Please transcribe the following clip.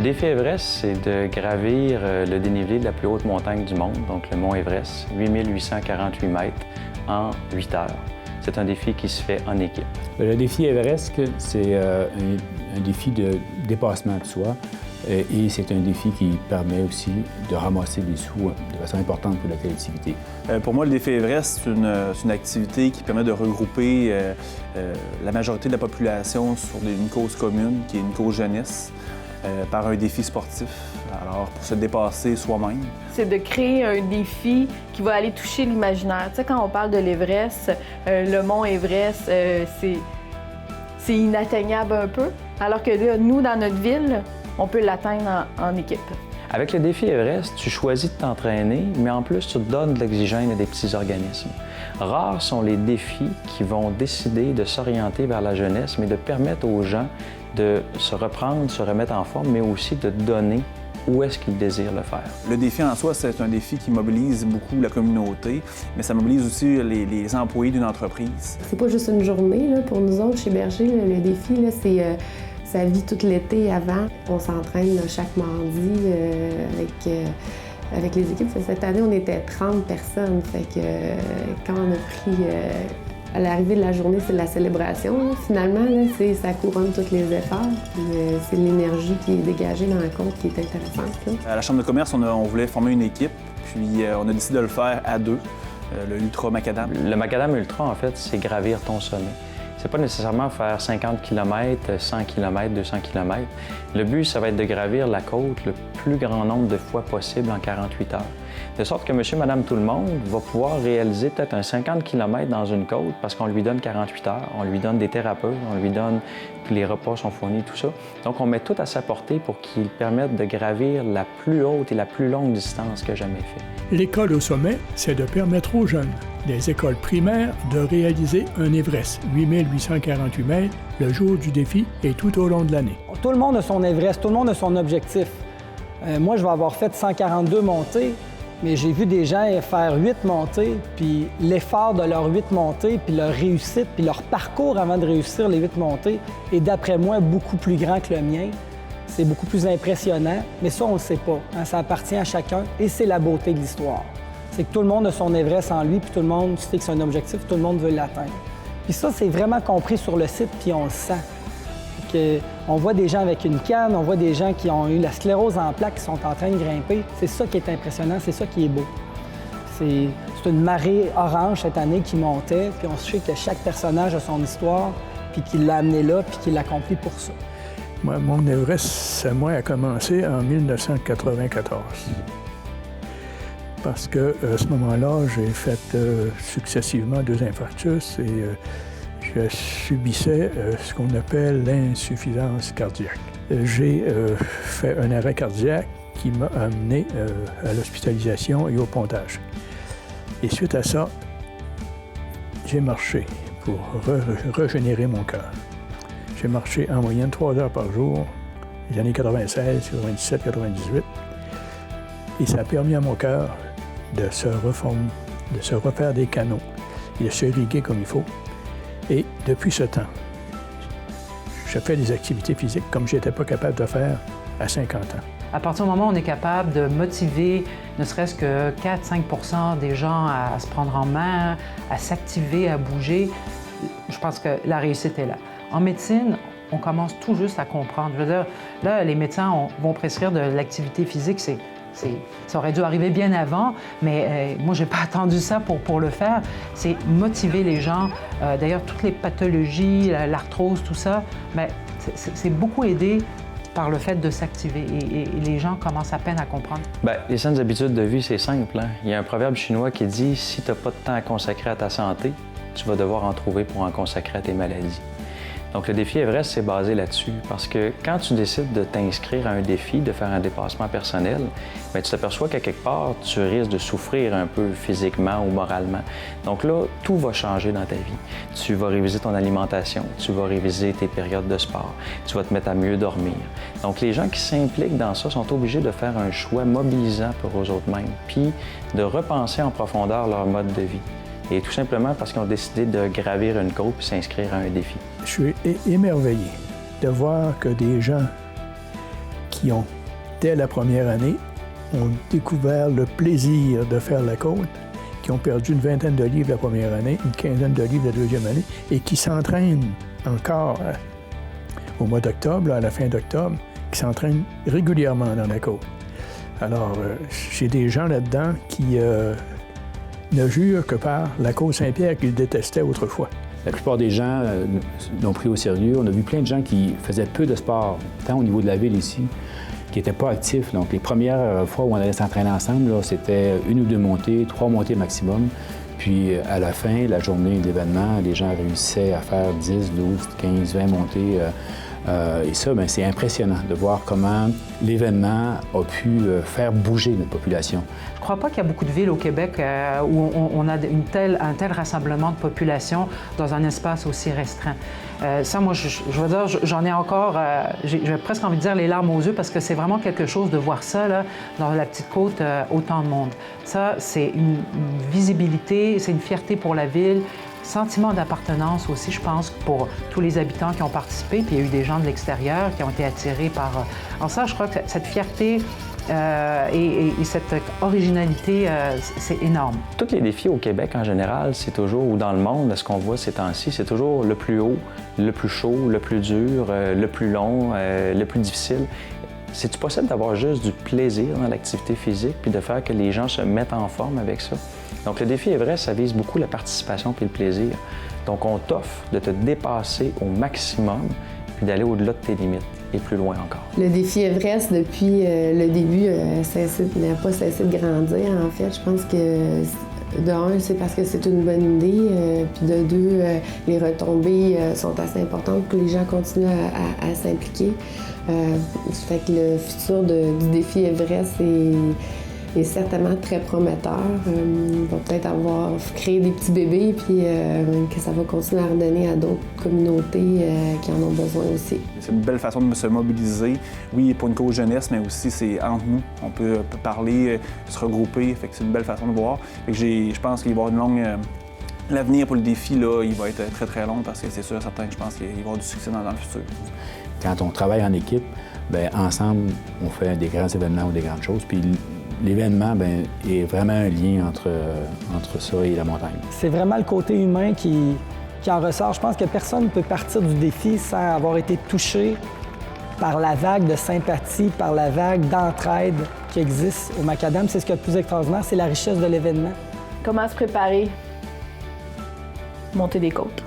défi Everest, c'est de gravir le dénivelé de la plus haute montagne du monde, donc le mont Everest, 8848 mètres, en 8 heures. C'est un défi qui se fait en équipe. Le défi Everest, c'est un défi de dépassement de soi et c'est un défi qui permet aussi de ramasser des sous de façon importante pour la collectivité. Pour moi, le défi Everest, c'est une activité qui permet de regrouper la majorité de la population sur une cause commune, qui est une cause jeunesse, par un défi sportif. Alors, pour se dépasser soi-même. C'est de créer un défi qui va aller toucher l'imaginaire. Tu sais, quand on parle de l'Everest, le mont Everest, c'est inatteignable un peu, alors que là, nous, dans notre ville, on peut l'atteindre en équipe. Avec le défi Everest, tu choisis de t'entraîner, mais en plus, tu te donnes de l'oxygène à des petits organismes. Rares sont les défis qui vont décider de s'orienter vers la jeunesse, mais de permettre aux gens de se reprendre, se remettre en forme, mais aussi de donner où est-ce qu'ils désirent le faire. Le défi en soi, c'est un défi qui mobilise beaucoup la communauté, mais ça mobilise aussi les employés d'une entreprise. C'est pas juste une journée là, pour nous autres chez Berger. Le défi, là, c'est ça vit tout l'été avant. On s'entraîne chaque mardi avec les équipes. Cette année, on était 30 personnes. Fait que quand on a pris à l'arrivée de la journée, c'est la célébration. Là. Finalement, là, ça couronne tous les efforts. C'est l'énergie qui est dégagée dans la compte qui est intéressante. Là. À la Chambre de commerce, on voulait former une équipe, puis on a décidé de le faire à deux, le Ultra Macadam. Le Macadam Ultra, en fait, c'est gravir ton sommet. C'est pas nécessairement faire 50 km, 100 km, 200 km. Le but, ça va être de gravir la côte le plus grand nombre de fois possible en 48 heures. De sorte que monsieur, madame, tout le monde va pouvoir réaliser peut-être un 50 km dans une côte parce qu'on lui donne 48 heures, on lui donne des thérapeutes, on lui donne, puis les repas sont fournis, tout ça. Donc, on met tout à sa portée pour qu'il permette de gravir la plus haute et la plus longue distance que jamais fait. L'école au sommet, c'est de permettre aux jeunes des écoles primaires de réaliser un Everest, 8848 mètres, le jour du défi et tout au long de l'année. Tout le monde a son Everest, tout le monde a son objectif. Moi, je vais avoir fait 142 montées, mais j'ai vu des gens faire 8 montées, puis l'effort de leurs 8 montées, puis leur réussite, puis leur parcours avant de réussir les 8 montées est, d'après moi, beaucoup plus grand que le mien. C'est beaucoup plus impressionnant, mais ça, on ne le sait pas. Hein? Ça appartient à chacun et c'est la beauté de l'histoire. C'est que tout le monde a son Everest en lui, puis tout le monde se fixe un objectif, tout le monde veut l'atteindre. Puis ça, c'est vraiment compris sur le site, puis on le sent. On voit des gens avec une canne, on voit des gens qui ont eu la sclérose en plaques, qui sont en train de grimper. C'est ça qui est impressionnant, c'est ça qui est beau. C'est une marée orange cette année qui montait, puis on sait que chaque personnage a son histoire, puis qu'il l'a amené là, puis qu'il l'accomplit pour ça. Moi, mon Everest, ça, moi, a commencé en 1994. Parce qu'à ce moment-là, j'ai fait successivement 2 infarctus et je subissais ce qu'on appelle l'insuffisance cardiaque. J'ai fait un arrêt cardiaque qui m'a amené à l'hospitalisation et au pontage. Et suite à ça, j'ai marché pour régénérer mon cœur. J'ai marché en moyenne 3 heures par jour, les années 96, 97, 98. Et ça a permis à mon cœur de se refaire des canaux et de se irriguer comme il faut. Et depuis ce temps, je fais des activités physiques comme je n'étais pas capable de faire à 50 ans. À partir du moment où on est capable de motiver ne serait-ce que 4-5 % des gens à se prendre en main, à s'activer, à bouger, je pense que la réussite est là. En médecine, on commence tout juste à comprendre. Je veux dire, là, les médecins vont prescrire de l'activité physique, ça aurait dû arriver bien avant, mais moi, je n'ai pas attendu ça pour le faire. C'est motiver les gens. D'ailleurs, toutes les pathologies, l'arthrose, tout ça, c'est beaucoup aidé par le fait de s'activer et les gens commencent à peine à comprendre. Bien, les saines habitudes de vie, c'est simple. Hein? Il y a un proverbe chinois qui dit « Si tu n'as pas de temps à consacrer à ta santé, tu vas devoir en trouver pour en consacrer à tes maladies. » Donc, le défi Everest, c'est basé là-dessus parce que quand tu décides de t'inscrire à un défi, de faire un dépassement personnel, bien, tu t'aperçois qu'à quelque part, tu risques de souffrir un peu physiquement ou moralement. Donc là, tout va changer dans ta vie. Tu vas réviser ton alimentation, tu vas réviser tes périodes de sport, tu vas te mettre à mieux dormir. Donc, les gens qui s'impliquent dans ça sont obligés de faire un choix mobilisant pour eux autres mêmes, puis de repenser en profondeur leur mode de vie. Et tout simplement parce qu'ils ont décidé de gravir une côte et s'inscrire à un défi. Je suis émerveillé de voir que des gens qui qui ont, dès la première année, ont découvert le plaisir de faire la côte, qui ont perdu une vingtaine de livres la première année, une quinzaine de livres la deuxième année, et qui s'entraînent encore au mois d'octobre, à la fin d'octobre, qui s'entraînent régulièrement dans la côte. Alors, j'ai des gens là-dedans qui ne jurent que par la côte Saint-Pierre qu'ils détestaient autrefois. La plupart des gens l'ont pris au sérieux. On a vu plein de gens qui faisaient peu de sport, tant au niveau de la ville ici, qui n'étaient pas actifs. Donc, les premières fois où on allait s'entraîner ensemble, c'était 1 ou 2 montées, 3 montées maximum. Puis, à la fin, la journée de l'événement, les gens réussissaient à faire 10, 12, 15, 20 montées. Et ça, bien, c'est impressionnant de voir comment l'événement a pu faire bouger notre population. Je ne crois pas qu'il y a beaucoup de villes au Québec où on a un tel rassemblement de population dans un espace aussi restreint. Ça, moi, je veux dire, j'en ai encore, j'ai presque envie de dire les larmes aux yeux parce que c'est vraiment quelque chose de voir ça, là, dans la petite côte, autant de monde. Ça, c'est une visibilité, c'est une fierté pour la ville. Sentiment d'appartenance aussi, je pense, pour tous les habitants qui ont participé. Puis il y a eu des gens de l'extérieur qui ont été attirés par... Alors ça, je crois que cette fierté et cette originalité, c'est énorme. Tous les défis au Québec en général, c'est toujours, ou dans le monde, ce qu'on voit ces temps-ci, c'est toujours le plus haut, le plus chaud, le plus dur, le plus long, le plus difficile. C'est-tu possible d'avoir juste du plaisir dans l'activité physique puis de faire que les gens se mettent en forme avec ça? Donc, le défi Everest, ça vise beaucoup la participation puis le plaisir. Donc, on t'offre de te dépasser au maximum puis d'aller au-delà de tes limites et plus loin encore. Le défi Everest, depuis le début, n'a pas cessé de grandir, en fait. Je pense que, de un, c'est parce que c'est une bonne idée, puis de deux, les retombées sont assez importantes pour que les gens continuent à s'impliquer. Fait que le futur du défi Everest est certainement très prometteur. On va peut-être avoir créé des petits bébés, puis que ça va continuer à redonner à d'autres communautés qui en ont besoin aussi. C'est une belle façon de se mobiliser. Oui, pour une cause jeunesse, mais aussi c'est entre nous. On peut parler, se regrouper. Fait que c'est une belle façon de voir. Fait que je pense qu'il va y avoir une longue... L'avenir pour le défi, là, il va être très, très long parce que c'est sûr, certain que je pense qu'il va y avoir du succès dans le futur. Quand on travaille en équipe, bien, ensemble, on fait des grands événements ou des grandes choses. Puis l'événement, bien, est vraiment un lien entre ça et la montagne. C'est vraiment le côté humain qui en ressort. Je pense que personne ne peut partir du défi sans avoir été touché par la vague de sympathie, par la vague d'entraide qui existe au Macadam. C'est ce qui est le plus extraordinaire, c'est la richesse de l'événement. Comment se préparer? Monter des côtes.